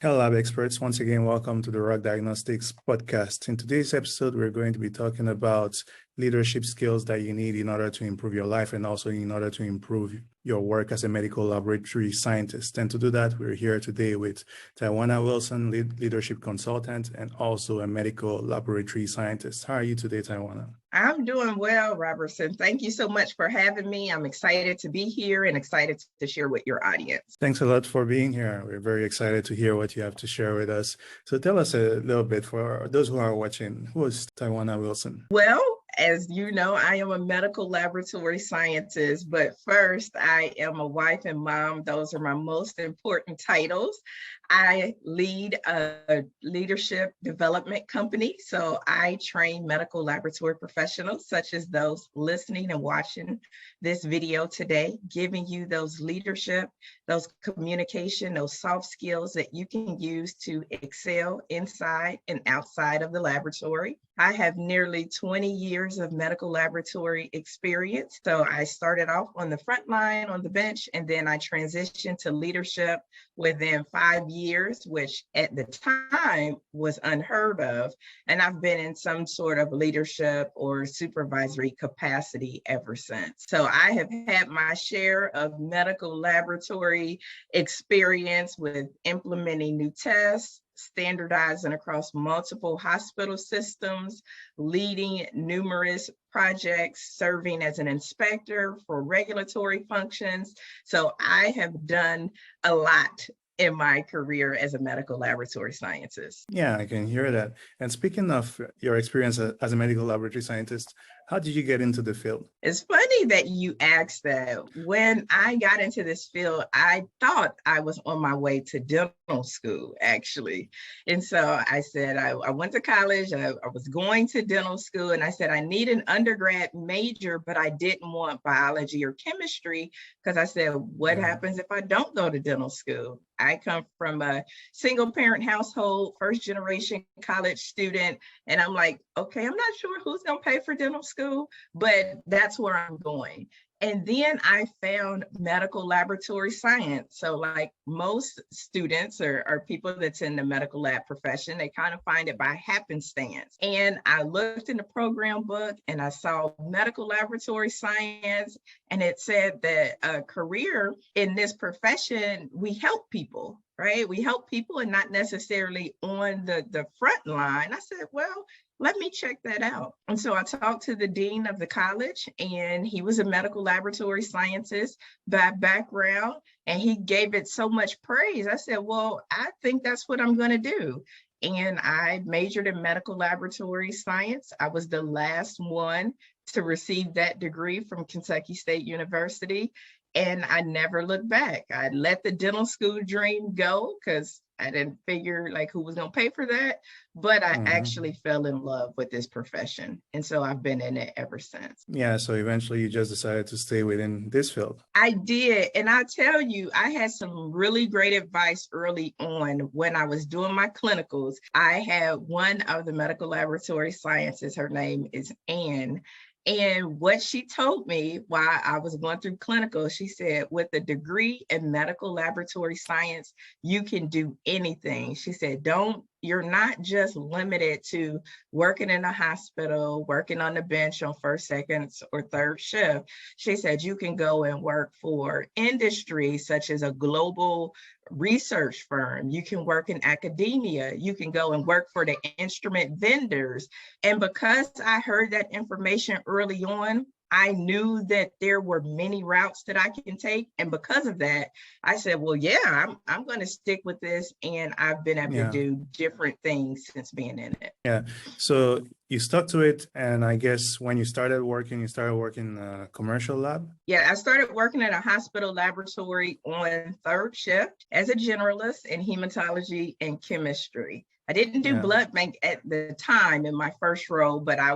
Hello, lab experts. Once again, welcome to the Diagnostics podcast. In today's episode, we're going to be talking about leadership skills that you need in order to improve your life and also in order to improve your work as a medical laboratory scientist. And to do that, we're here today with Tywauna Wilson, leadership consultant and also a medical laboratory scientist. How are you today, Tywauna? I'm doing well, Robertson. Thank you so much for having me. I'm excited to be here and excited to share with your audience. Thanks a lot for being here. We're very excited to hear what you have to share with us. So tell us a little bit for those who are watching, who is Tywauna Wilson? Well, as you know, I am a medical laboratory scientist, but first I am a wife and mom. Those are my most important titles. I lead a leadership development company, so I train medical laboratory professionals such as those listening and watching this video today, giving you those leadership, those communication, those soft skills that you can use to excel inside and outside of the laboratory. I have nearly 20 years of medical laboratory experience. So I started off on the front line on the bench, and then I transitioned to leadership within 5 years, which at the time was unheard of. And I've been in some sort of leadership or supervisory capacity ever since. So I have had my share of medical laboratory experience with implementing new tests, standardizing across multiple hospital systems, leading numerous projects, serving as an inspector for regulatory functions. So I have done a lot in my career as a medical laboratory scientist. Yeah, I can hear that. And speaking of your experience as a medical laboratory scientist, how did you get into the field? It's funny that you asked that. When I got into this field, I thought I was on my way to dental school, actually. And so I said, I went to college, I was going to dental school, and I said, I need an undergrad major, but I didn't want biology or chemistry, because I said, what happens if I don't go to dental school? I come from a single parent household, first generation college student. And I'm like, okay, I'm not sure who's going to pay for dental school, but that's where I'm going. And then I found medical laboratory science. So like most students or people that's in the medical lab profession, they kind of find it by happenstance. And I looked in the program book and I saw medical laboratory science, and it said that a career in this profession, we help people, right? We help people and not necessarily on the front line. I said, well, let me check that out. And so I talked to the dean of the college, and he was a medical laboratory scientist by background, and he gave it so much praise. I said, well, I think that's what I'm going to do. And I majored in medical laboratory science. I was the last one to receive that degree from Kentucky State University. And I never looked back. I let the dental school dream go because I didn't figure like who was going to pay for that, but I actually fell in love with this profession. And so I've been in it ever since. Yeah, so eventually you just decided to stay within this field. I did. And I tell you, I had some really great advice early on when I was doing my clinicals. I had one of the medical laboratory scientists, her name is Anne. And what she told me while I was going through clinical, she said, with a degree in medical laboratory science, you can do anything. She said, you're not just limited to working in a hospital, working on the bench on first, second, or third shift. She said, you can go and work for industry such as a global research firm. You can work in academia. You can go and work for the instrument vendors. And because I heard that information early on, I knew that there were many routes that I can take. And because of that, I said, well, yeah, I'm going to stick with this. And I've been able to do different things since being in it. Yeah. So you stuck to it. And I guess when you started working in a commercial lab? Yeah, I started working at a hospital laboratory on third shift as a generalist in hematology and chemistry. I didn't do blood bank at the time in my first role, but I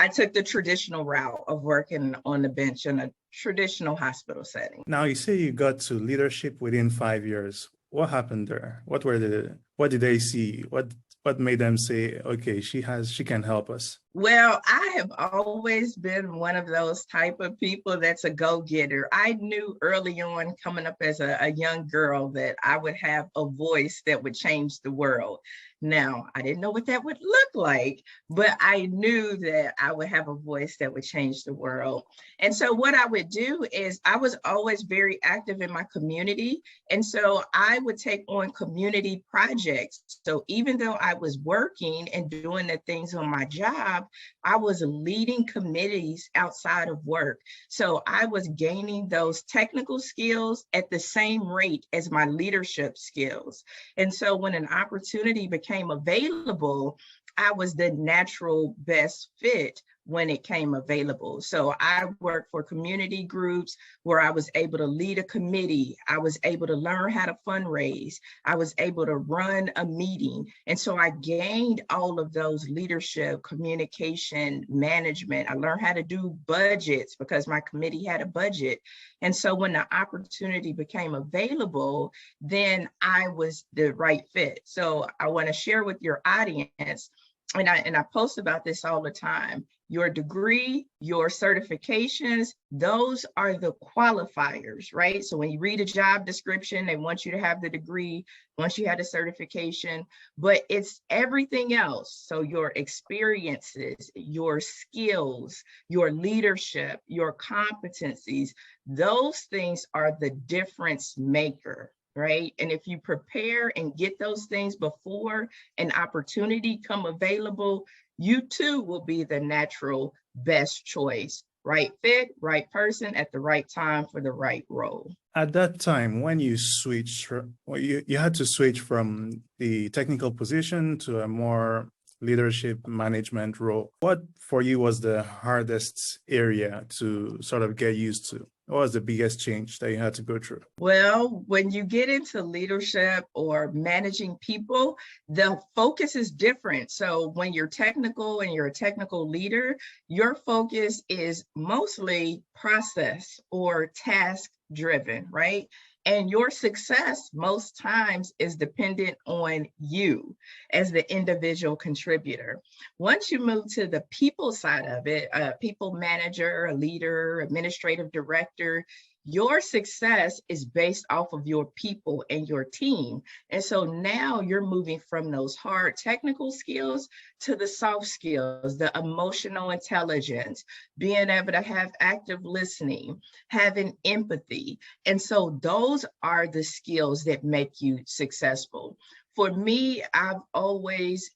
took the traditional route of working on the bench in a traditional hospital setting. Now you say you got to leadership within 5 years. What happened there? What did they see? What made them say, okay, she can help us? Well, I have always been one of those type of people that's a go-getter. I knew early on coming up as a young girl that I would have a voice that would change the world. Now, I didn't know what that would look like, but I knew that I would have a voice that would change the world. And so what I would do is I was always very active in my community. And so I would take on community projects. So even though I was working and doing the things on my job, I was leading committees outside of work. So I was gaining those technical skills at the same rate as my leadership skills. And so when an opportunity became available, I was the natural best fit when it came available. So I worked for community groups where I was able to lead a committee. I was able to learn how to fundraise. I was able to run a meeting. And so I gained all of those leadership, communication, management. I learned how to do budgets because my committee had a budget. And so when the opportunity became available, then I was the right fit. So I want to share with your audience, and I post about this all the time. Your degree, your certifications, those are the qualifiers, right? So when you read a job description, they want you to have the degree, once you have the certification, but it's everything else. So your experiences, your skills, your leadership, your competencies, those things are the difference maker. Right. And if you prepare and get those things before an opportunity come available, you too will be the natural best choice. Right fit, right person at the right time for the right role. At that time, when you switched, you had to switch from the technical position to a more leadership management role. What for you was the hardest area to sort of get used to? What was the biggest change that you had to go through? Well, when you get into leadership or managing people, the focus is different. So when you're technical and you're a technical leader, your focus is mostly process or task driven, right? And your success most times is dependent on you as the individual contributor. Once you move to the people side of it, a people manager, a leader, administrative director, your success is based off of your people and your team. And so now you're moving from those hard technical skills to the soft skills, the emotional intelligence, being able to have active listening, having empathy. And so those are the skills that make you successful. For me, I've always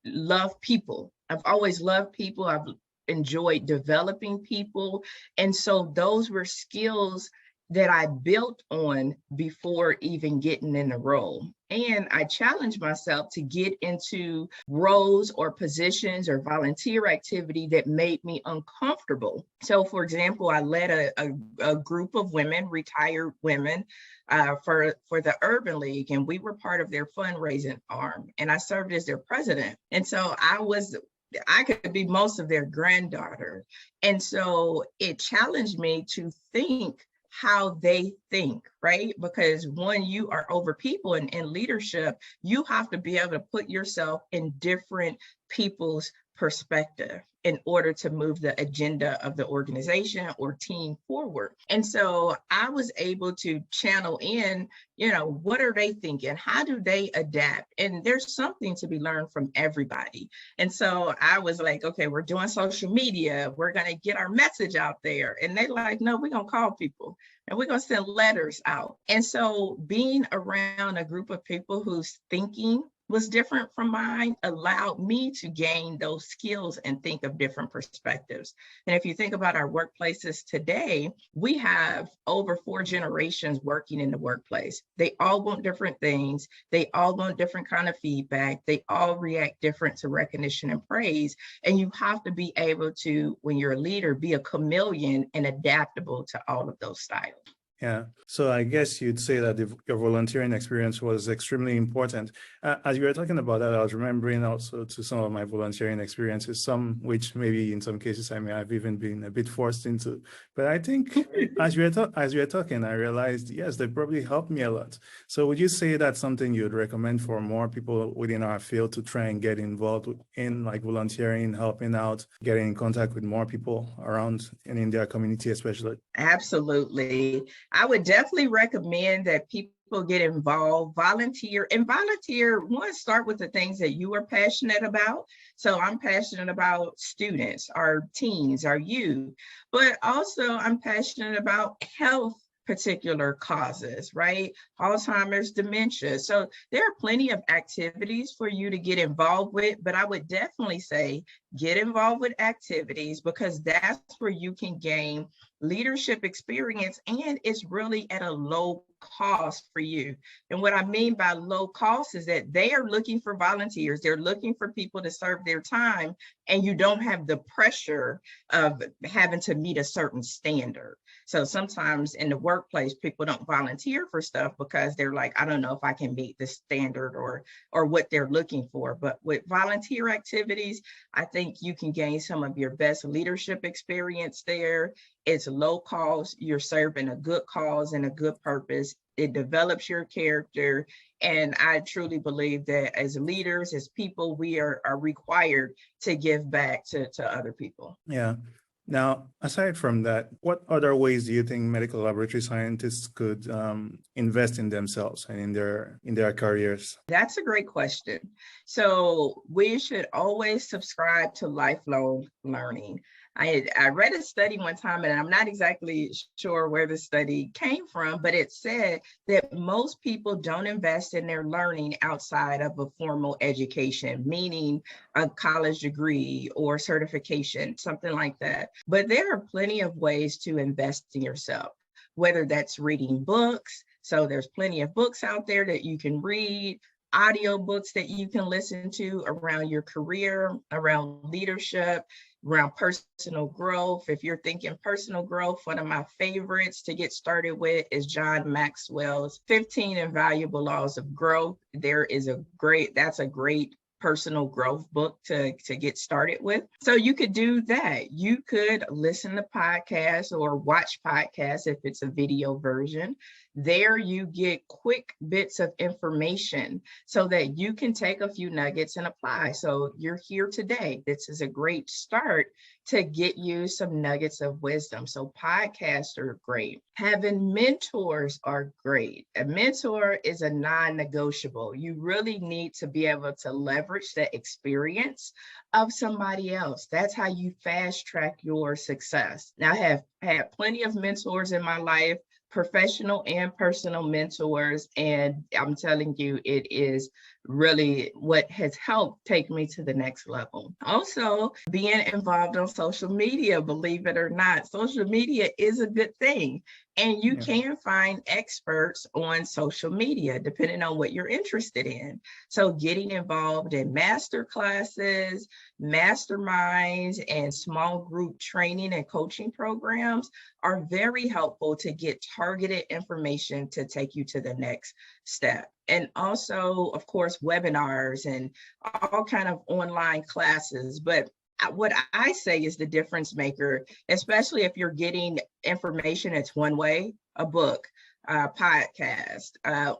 loved people. I've always loved people. I've enjoyed developing people. And so those were skills that I built on before even getting in the role. And I challenged myself to get into roles or positions or volunteer activity that made me uncomfortable. So for example, I led a group of women, retired women, for the Urban League, and we were part of their fundraising arm. And I served as their president. And so I could be most of their granddaughter. And so it challenged me to think how they think, right? Because when you are over people and in leadership, you have to be able to put yourself in different people's perspective in order to move the agenda of the organization or team forward. And so I was able to channel in, what are they thinking? How do they adapt? And there's something to be learned from everybody. And so I was like, okay, we're doing social media. We're going to get our message out there. And they're like, no, we're going to call people and we're going to send letters out. And so being around a group of people whose thinking was different from mine allowed me to gain those skills and think of different perspectives. And if you think about our workplaces today, we have over 4 generations working in the workplace. They all want different things. They all want different kind of feedback. They all react different to recognition and praise. And you have to be able to, when you're a leader, be a chameleon and adaptable to all of those styles. Yeah. So I guess you'd say that your volunteering experience was extremely important. As you were talking about that, I was remembering also to some of my volunteering experiences, some which maybe in some cases I may have even been a bit forced into. But I think as you were talking, I realized, yes, they probably helped me a lot. So would you say that's something you'd recommend for more people within our field to try and get involved in, like volunteering, helping out, getting in contact with more people around and in their community, especially? Absolutely. I would definitely recommend that people get involved, volunteer. One, start with the things that you are passionate about. So I'm passionate about students, our teens, our youth, but also I'm passionate about health particular causes, right? Alzheimer's, dementia. So there are plenty of activities for you to get involved with, but I would definitely say get involved with activities because that's where you can gain leadership experience, and it's really at a low cost for you. And what I mean by low cost is that they are looking for volunteers, they're looking for people to serve their time, and you don't have the pressure of having to meet a certain standard. So sometimes in the workplace, people don't volunteer for stuff because they're like, I don't know if I can meet the standard or what they're looking for. But with volunteer activities, I think you can gain some of your best leadership experience there. It's low cost, you're serving a good cause and a good purpose. It develops your character. And I truly believe that as leaders, as people, we are required to give back to other people. Yeah. Now, aside from that, what other ways do you think medical laboratory scientists could invest in themselves and in their careers? That's a great question. So we should always subscribe to lifelong learning. I read a study one time, and I'm not exactly sure where the study came from, but it said that most people don't invest in their learning outside of a formal education, meaning a college degree or certification, something like that. But there are plenty of ways to invest in yourself, whether that's reading books. So there's plenty of books out there that you can read, audio books that you can listen to around your career, around leadership, around personal growth. If you're thinking personal growth, one of my favorites to get started with is John Maxwell's 15 Invaluable Laws of Growth. That's a great personal growth book to get started with. So you could do that. You could listen to podcasts or watch podcasts if it's a video version. There you get quick bits of information so that you can take a few nuggets and apply. So you're here today. This is a great start to get you some nuggets of wisdom. So podcasts are great. Having mentors are great. A mentor is a non-negotiable. You really need to be able to leverage the experience of somebody else. That's how you fast track your success. Now, I have had plenty of mentors in my life, professional and personal mentors. And I'm telling you, it is really what has helped take me to the next level. Also, being involved on social media, believe it or not, social media is a good thing. And you can find experts on social media, depending on what you're interested in. So getting involved in master classes, masterminds, and small group training and coaching programs are very helpful to get targeted information to take you to the next step. And also, of course, webinars and all kind of online classes. But what I say is the difference maker, especially if you're getting information that's one way, a book, a podcast,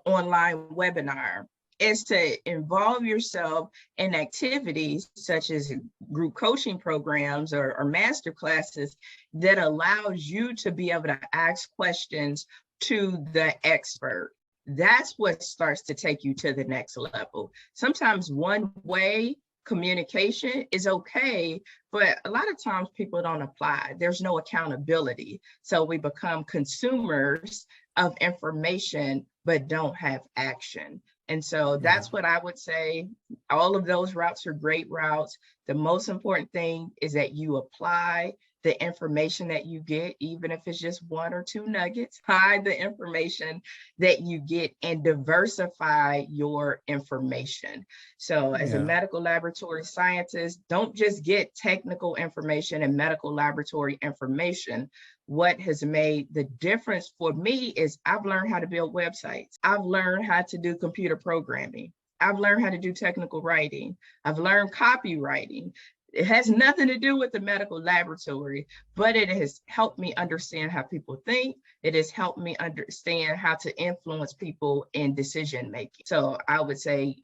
online webinar, is to involve yourself in activities such as group coaching programs or master classes that allows you to be able to ask questions to the expert. That's what starts to take you to the next level. Sometimes one way communication is okay, but a lot of times people don't apply. There's no accountability. So we become consumers of information, but don't have action. And so that's what I would say. All of those routes are great routes. The most important thing is that you apply the information that you get, even if it's just 1 or 2 nuggets. Hide the information that you get and diversify your information. So as a Yeah. medical laboratory scientist, don't just get technical information and medical laboratory information. What has made the difference for me is I've learned how to build websites. I've learned how to do computer programming. I've learned how to do technical writing. I've learned copywriting. It has nothing to do with the medical laboratory, but it has helped me understand how people think. It has helped me understand how to influence people in decision making. So I would say,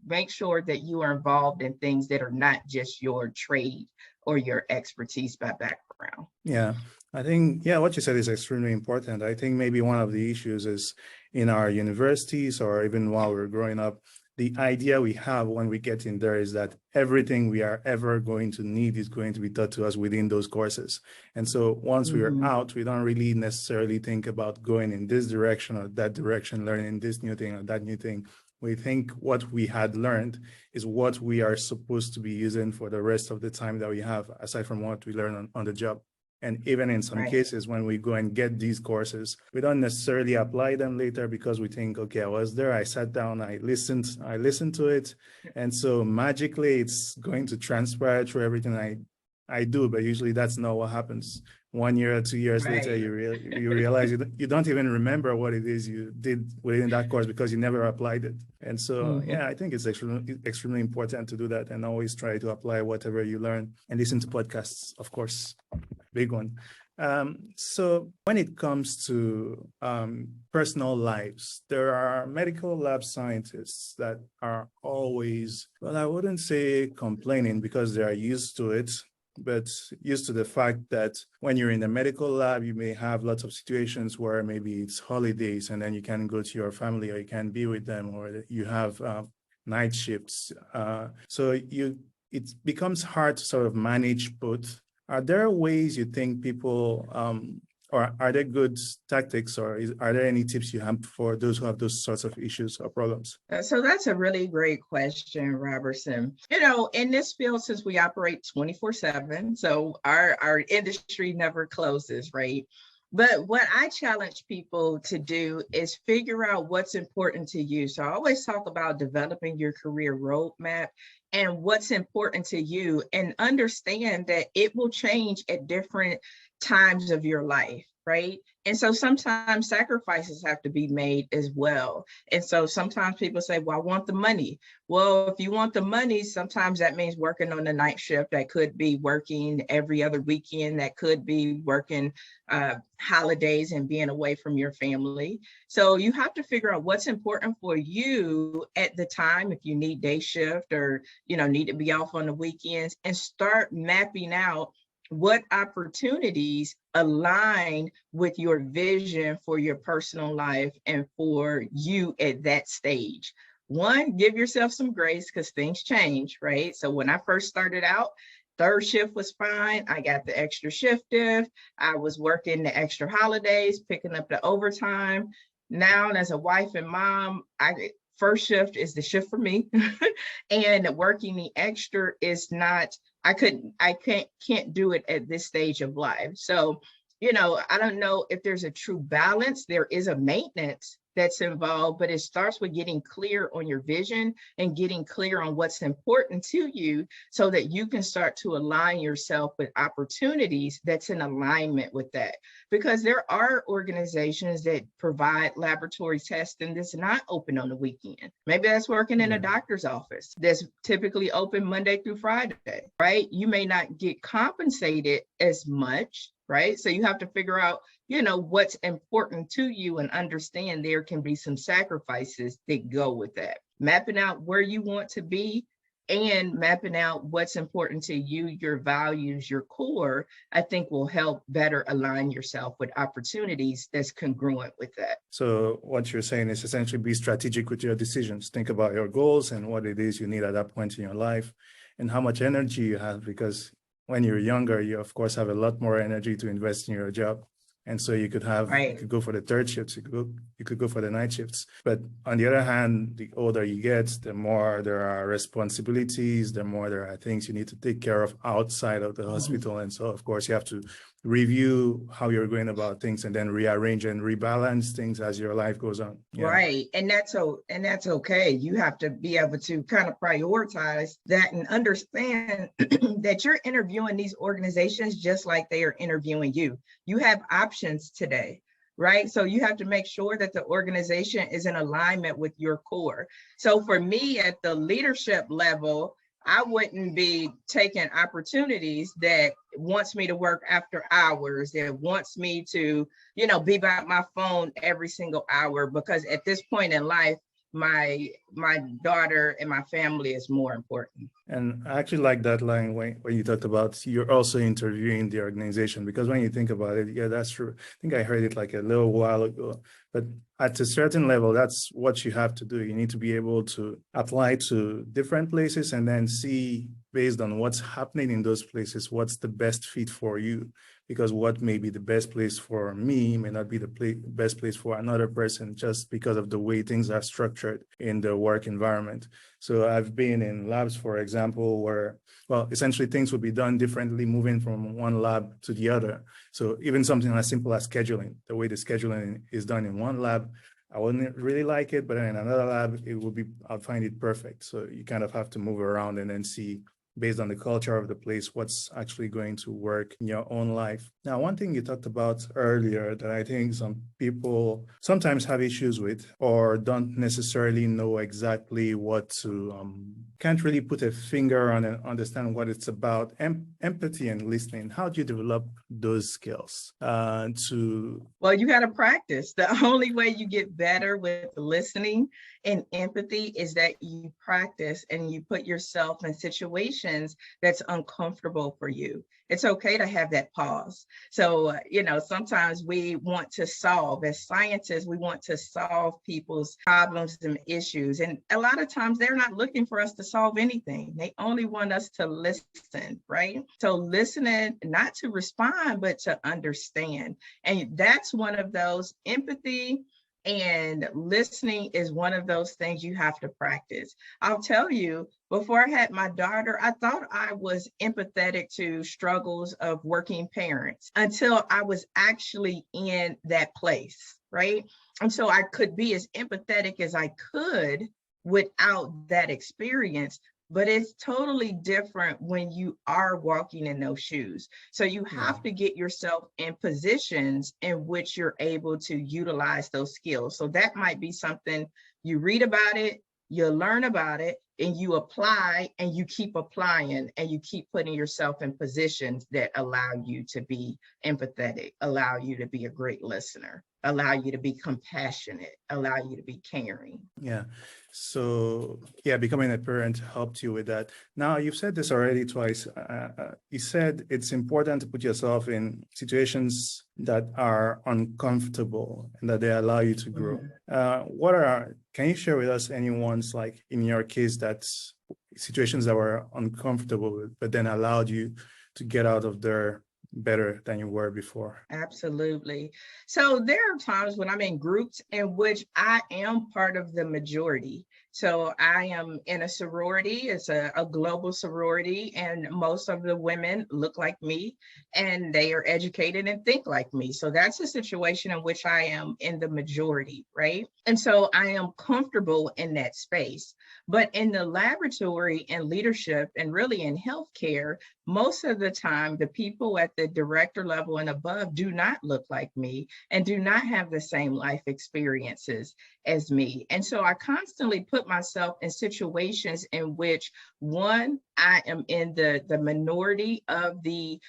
make sure that you are involved in things that are not just your trade or your expertise by background. Yeah, I think, yeah, what you said is extremely important. I think maybe one of the issues is in our universities or even while we're growing up, the idea we have when we get in there is that everything we are ever going to need is going to be taught to us within those courses. And so once we are out, we don't really necessarily think about going in this direction or that direction, learning this new thing or that new thing. We think what we had learned is what we are supposed to be using for the rest of the time that we have, aside from what we learn on the job. And even in some cases, when we go and get these courses, we don't necessarily apply them later because we think, okay, I was there, I sat down, I listened to it. And so magically it's going to transpire through everything I do, but usually that's not what happens. 1 year or 2 years later, you realize you don't even remember what it is you did within that course because you never applied it. And so, yeah, I think it's extremely important to do that and always try to apply whatever you learn and listen to podcasts, of course, big one. So when it comes to personal lives, there are medical lab scientists that are always, well, I wouldn't say complaining because they are used to it, but used to the fact that when you're in the medical lab, you may have lots of situations where maybe it's holidays and then you can go to your family or you can be with them, or you have night shifts. So it becomes hard to sort of manage both. Are there ways you think people, or are there good tactics, or are there any tips you have for those who have those sorts of issues or problems? So that's a really great question, Robertson. In this field, since we operate 24/7, so our industry never closes, right? But what I challenge people to do is figure out what's important to you. So I always talk about developing your career roadmap and what's important to you, and understand that it will change at different times of your life, right? And so sometimes sacrifices have to be made as well. And so sometimes people say, well, I want the money. Well, if you want the money, sometimes that means working on the night shift. That could be working every other weekend. That could be working holidays and being away from your family. So you have to figure out what's important for you at the time, if you need day shift or, need to be off on the weekends, and start mapping out what opportunities align with your vision for your personal life and for you at that stage. One, give yourself some grace because things change, right? So when I first started out, third shift was fine. I got the extra shift if I was working the extra holidays, picking up the overtime. Now, as a wife and mom, first shift is the shift for me. And working the extra is not, I can't do it at this stage of life. So, I don't know if there's a true balance. There is a maintenance that's involved, but it starts with getting clear on your vision and getting clear on what's important to you so that you can start to align yourself with opportunities that's in alignment with that. Because there are organizations that provide laboratory testing that's not open on the weekend. Maybe that's working in a doctor's office that's typically open Monday through Friday, right? You may not get compensated as much, right? So you have to figure out, what's important to you and understand there can be some sacrifices that go with that. Mapping out where you want to be and mapping out what's important to you, your values, your core, I think will help better align yourself with opportunities that's congruent with that. So what you're saying is essentially be strategic with your decisions. Think about your goals and what it is you need at that point in your life and how much energy you have, because when you're younger, you of course have a lot more energy to invest in your job. And so you Right. could go for the third shifts, you could go for the night shifts. But on the other hand, the older you get, the more there are responsibilities, the more there are things you need to take care of outside of the hospital. And so, of course, you have to review how you're going about things and then rearrange and rebalance things as your life goes on. Yeah. Right. And that's okay. You have to be able to kind of prioritize that and understand that you're interviewing these organizations just like they are interviewing you. You have options today, right? So you have to make sure that the organization is in alignment with your core. So for me at the leadership level, I wouldn't be taking opportunities that wants me to work after hours, that wants me to, be by my phone every single hour, because at this point in life, my daughter and my family is more important. And I actually like that line when you talked about you're also interviewing the organization, because when you think about it, yeah, that's true. I think I heard it like a little while ago, but at a certain level, that's what you have to do. You need to be able to apply to different places and then see, based on what's happening in those places, what's the best fit for you. Because what may be the best place for me may not be the best place for another person, just because of the way things are structured in the work environment. So I've been in labs, for example, where, well, essentially things would be done differently, moving from one lab to the other. So even something as simple as scheduling, the way the scheduling is done in one lab, I wouldn't really like it, but in another lab, I'll find it perfect. So you kind of have to move around and then see, based on the culture of the place, what's actually going to work in your own life. Now, one thing you talked about earlier that I think some people sometimes have issues with, or don't necessarily know exactly what to, can't really put a finger on and understand what it's about, empathy and listening. How do you develop those skills Well, you got to practice. The only way you get better with listening and empathy is that you practice and you put yourself in situations that's uncomfortable for you. It's okay to have that pause. So, sometimes we want to solve, as scientists, we want to solve people's problems and issues. And a lot of times they're not looking for us to solve anything. They only want us to listen, right? So listening, not to respond, but to understand. And that's one of those. Empathy and listening is one of those things you have to practice. I'll tell you, before I had my daughter, I thought I was empathetic to struggles of working parents until I was actually in that place, right? And so I could be as empathetic as I could without that experience. But it's totally different when you are walking in those shoes. So you have to get yourself in positions in which you're able to utilize those skills. So that might be something you read about it, you learn about it, and you apply, and you keep applying, and you keep putting yourself in positions that allow you to be empathetic, allow you to be a great listener, allow you to be compassionate, allow you to be caring. Yeah. So, yeah, becoming a parent helped you with that. Now, you've said this already twice. You said it's important to put yourself in situations that are uncomfortable and that they allow you to grow. Can you share with us any ones, like in your case, that's situations that were uncomfortable, but then allowed you to get out of there better than you were before? Absolutely. So there are times when I'm in groups in which I am part of the majority. So I am in a sorority. It's a global sorority, and most of the women look like me, and they are educated and think like me. So that's a situation in which I am in the majority, right? And so I am comfortable in that space. But in the laboratory and leadership, and really in healthcare, most of the time, the people at the director level and above do not look like me and do not have the same life experiences as me. And so I constantly put myself in situations in which, one, I am in the minority of the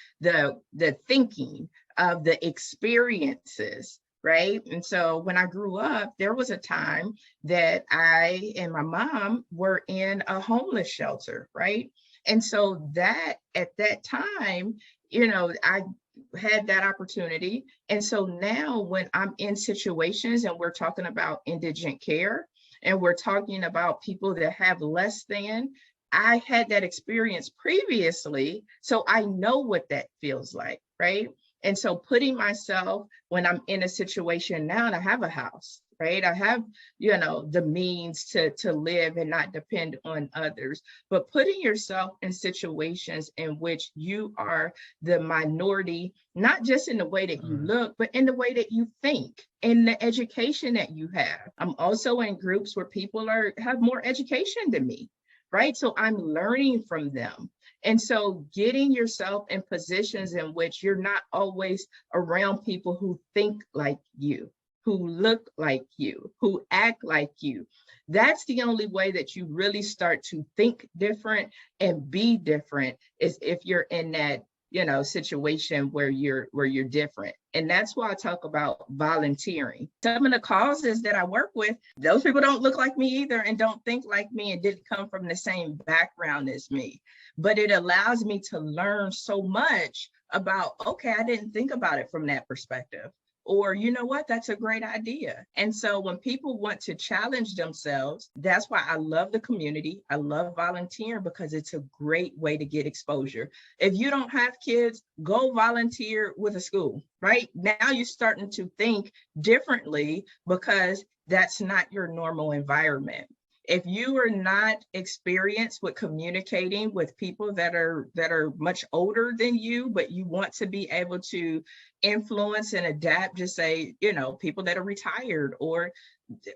thinking, of the experiences, right? And so when I grew up, there was a time that I and my mom were in a homeless shelter, right? And so that at that time, I had that opportunity. And so now when I'm in situations and we're talking about indigent care and we're talking about people that have less than, I had that experience previously. So I know what that feels like, right? And so putting myself, when I'm in a situation now and I have a house, right? I have, the means to live and not depend on others, but putting yourself in situations in which you are the minority, not just in the way that you look, but in the way that you think, in the education that you have. I'm also in groups where people have more education than me, right? So I'm learning from them. And so getting yourself in positions in which you're not always around people who think like you, who look like you, who act like you. That's the only way that you really start to think different and be different, is if you're in that, situation where you're different. And that's why I talk about volunteering. Some of the causes that I work with, those people don't look like me either and don't think like me and didn't come from the same background as me. But it allows me to learn so much about, okay, I didn't think about it from that perspective. Or, you know what, that's a great idea. And so when people want to challenge themselves, that's why I love the community. I love volunteering, because it's a great way to get exposure. If you don't have kids, go volunteer with a school, right? Now you're starting to think differently, because that's not your normal environment. If you are not experienced with communicating with people that are much older than you, but you want to be able to influence and adapt, just say, people that are retired or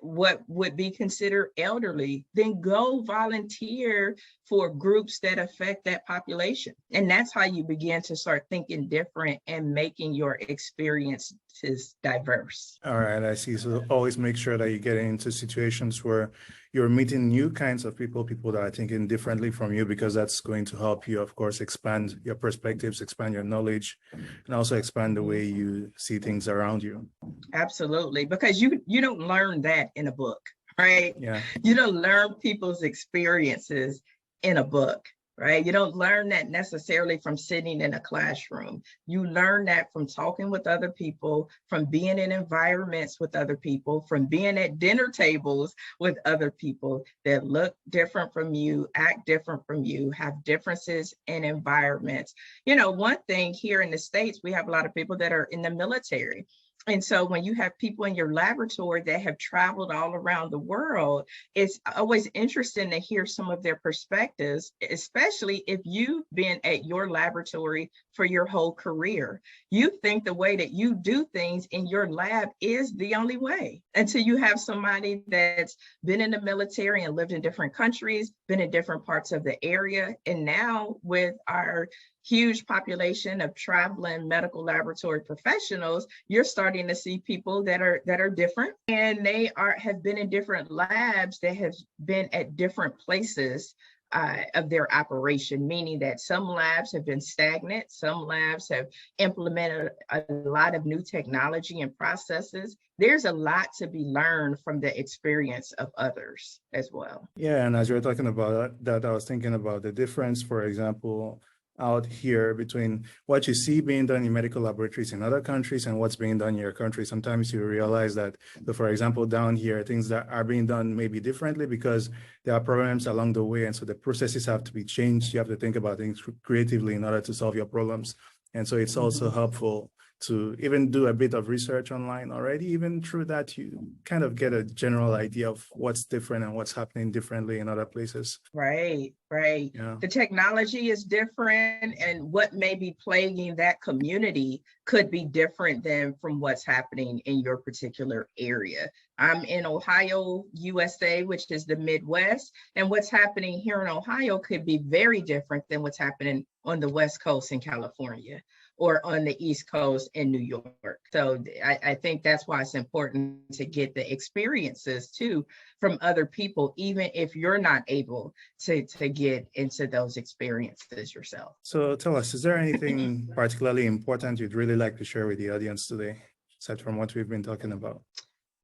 what would be considered elderly, then go volunteer for groups that affect that population. And that's how you begin to start thinking different and making your experiences diverse. All right, I see. So always make sure that you get into situations where you're meeting new kinds of people that are thinking differently from you, because that's going to help you, of course, expand your perspectives, expand your knowledge, and also expand the way you see things around you. Absolutely, because you don't learn that in a book, right? Yeah. You don't learn people's experiences in a book, right? You don't learn that necessarily from sitting in a classroom. You learn that from talking with other people, from being in environments with other people, from being at dinner tables with other people that look different from you, act different from you, have differences in environments. One thing here in the States, we have a lot of people that are in the military. And so when you have people in your laboratory that have traveled all around the world, it's always interesting to hear some of their perspectives, especially if you've been at your laboratory for your whole career. You think the way that you do things in your lab is the only way, until you have somebody that's been in the military and lived in different countries, been in different parts of the area. And now with our huge population of traveling medical laboratory professionals, you're starting to see people that are different, and they have been in different labs, that have been at different places of their operation, meaning that some labs have been stagnant, some labs have implemented a lot of new technology and processes. There's a lot to be learned from the experience of others as well. Yeah, and as you're talking about that, I was thinking about the difference, for example, out here between what you see being done in medical laboratories in other countries and what's being done in your country. Sometimes you realize that, for example, down here, things that are being done maybe differently because there are problems along the way. And so the processes have to be changed. You have to think about things creatively in order to solve your problems. And so it's also helpful to even do a bit of research online already. Even through that, you kind of get a general idea of what's different and what's happening differently in other places. Right. Yeah. The technology is different, and what may be plaguing that community could be different than from what's happening in your particular area. I'm in Ohio, USA, which is the Midwest, and what's happening here in Ohio could be very different than what's happening on the West Coast in California, or on the East Coast in New York. So I think that's why it's important to get the experiences too from other people, even if you're not able to get into those experiences yourself. So tell us, is there anything particularly important you'd really like to share with the audience today, aside from what we've been talking about?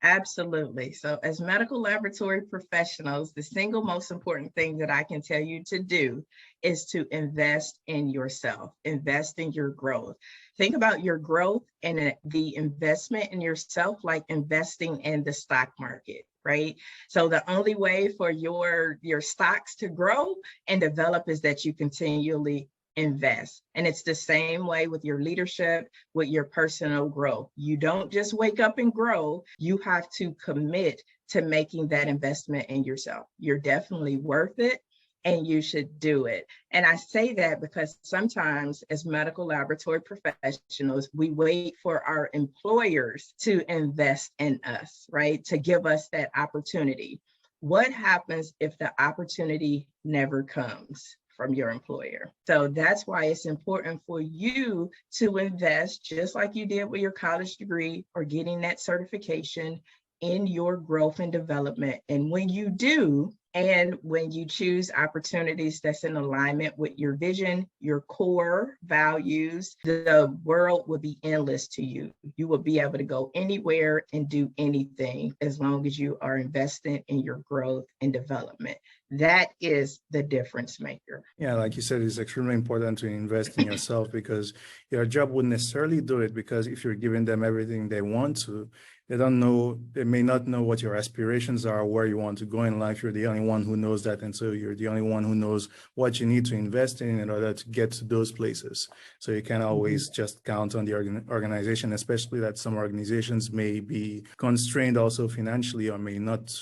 Absolutely. So as medical laboratory professionals, the single most important thing that I can tell you to do is to invest in yourself, invest in your growth. Think about your growth and the investment in yourself like investing in the stock market, right? So the only way for your stocks to grow and develop is that you continually invest. And it's the same way with your leadership, with your personal growth. You don't just wake up and grow. You have to commit to making that investment in yourself. You're definitely worth it, and you should do it. And I say that because sometimes as medical laboratory professionals, we wait for our employers to invest in us, right? To give us that opportunity. What happens if the opportunity never comes from your employer? So that's why it's important for you to invest, just like you did with your college degree or getting that certification, in your growth and development. And when you do, and when you choose opportunities that's in alignment with your vision, your core values, the world will be endless to you. You will be able to go anywhere and do anything as long as you are investing in your growth and development. That is the difference maker. Yeah, like you said, it's extremely important to invest in yourself because your job wouldn't necessarily do it, because if you're giving them everything they want to, they don't know, they may not know what your aspirations are, where you want to go in life. You're the only one who knows that. And so you're the only one who knows what you need to invest in order to get to those places. So you can't always just count on the organization, especially that some organizations may be constrained also financially, or may not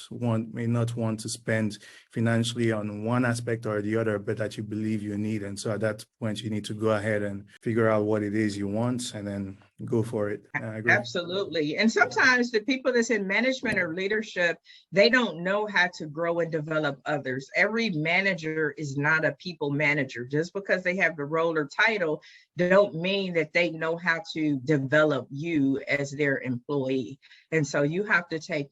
want to spend financially on one aspect or the other, but that you believe you need. And so at that point, you need to go ahead and figure out what it is you want and then go for it. I agree. Absolutely. And sometimes the people that's in management or leadership, they don't know how to grow and develop others. Every manager is not a people manager. Just because they have the role or title don't mean that they know how to develop you as their employee. And so you have to take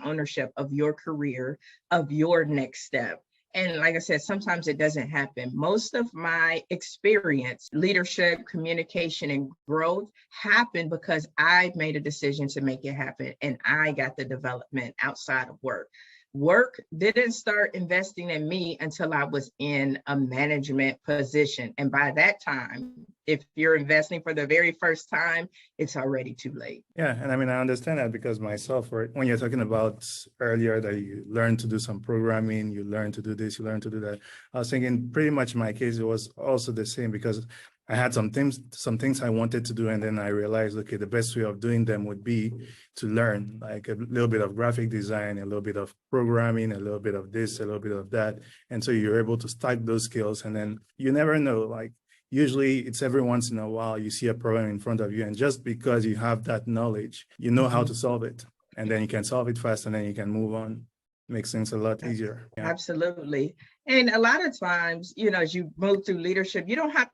ownership of your career, of your next step. And like I said, sometimes it doesn't happen. Most of my experience, leadership, communication, and growth happened because I made a decision to make it happen. And I got the development outside of work. Work didn't start investing in me until I was in a management position. And by that time, if you're investing for the very first time, it's already too late. Yeah, and I mean, I understand that because myself, right, when you're talking about earlier that you learn to do some programming, you learn to do this, you learn to do that, I was thinking pretty much in my case, it was also the same because I had some things I wanted to do, and then I realized, okay, the best way of doing them would be to learn like a little bit of graphic design, a little bit of programming, a little bit of this, a little bit of that. And so you're able to stack those skills, and then you never know, like usually it's every once in a while you see a problem in front of you, and just because you have that knowledge, you know how to solve it, and then you can solve it fast, and then you can move on. Makes things a lot easier. Yeah. Absolutely. And a lot of times, as you move through leadership, you don't have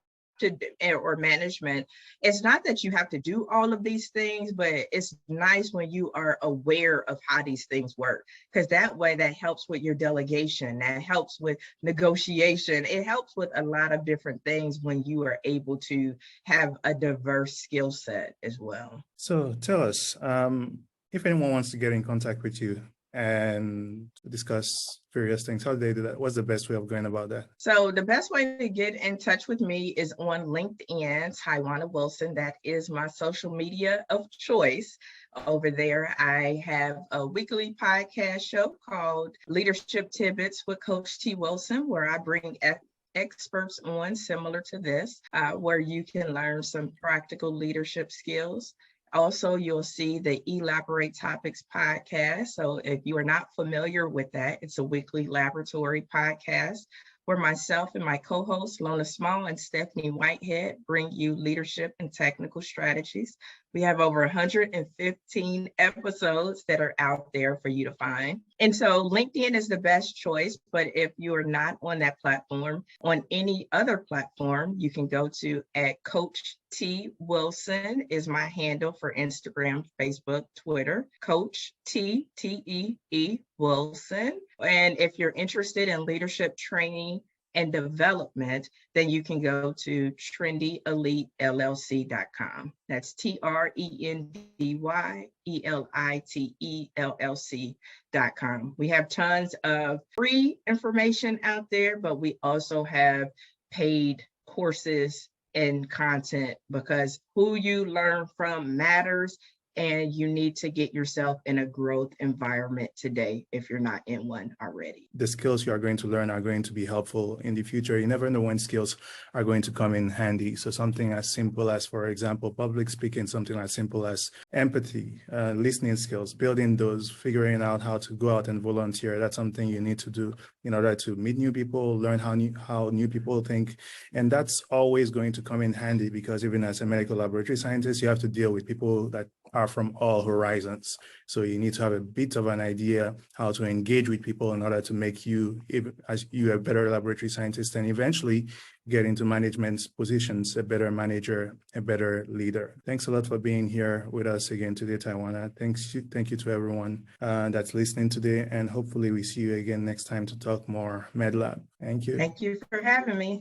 or management, it's not that you have to do all of these things, but it's nice when you are aware of how these things work, because that way that helps with your delegation, that helps with negotiation, it helps with a lot of different things when you are able to have a diverse skill set as well. So tell us, if anyone wants to get in contact with you and discuss various things, how do they do that? What's the best way of going about that? So the best way to get in touch with me is on LinkedIn, Tywauna Wilson. That is my social media of choice. Over there, I have a weekly podcast show called Leadership Tidbits with Coach T. Wilson, where I bring experts on similar to this, where you can learn some practical leadership skills. Also, you'll see the Elaborate Topics podcast. So if you are not familiar with that, it's a weekly laboratory podcast where myself and my co-hosts, Lona Small and Stephanie Whitehead, bring you leadership and technical strategies. We have over 115 episodes that are out there for you to find. And so LinkedIn is the best choice, but if you are not on that platform, on any other platform, you can go to @Coach T Wilson is my handle for Instagram, Facebook, Twitter, Coach T, T-E-E Wilson. And if you're interested in leadership training and development, then you can go to TrendyEliteLLC.com. That's TrendyEliteLLC.com. We have tons of free information out there, but we also have paid courses and content, because who you learn from matters. and you need to get yourself in a growth environment today if you're not in one already. The skills you are going to learn are going to be helpful in the future. You never know when skills are going to come in handy. So something as simple as, for example, public speaking, something as simple as empathy, listening skills, building those, figuring out how to go out and volunteer. That's something you need to do in order to meet new people, learn how new people think. And that's always going to come in handy because even as a medical laboratory scientist, you have to deal with people that are from all horizons. So you need to have a bit of an idea how to engage with people in order to make you, as you a better laboratory scientist, and eventually get into management positions, a better manager, a better leader. Thanks a lot for being here with us again today, Tywauna. Thank you to everyone that's listening today, and hopefully we see you again next time to talk more MedLab. Thank you. Thank you for having me.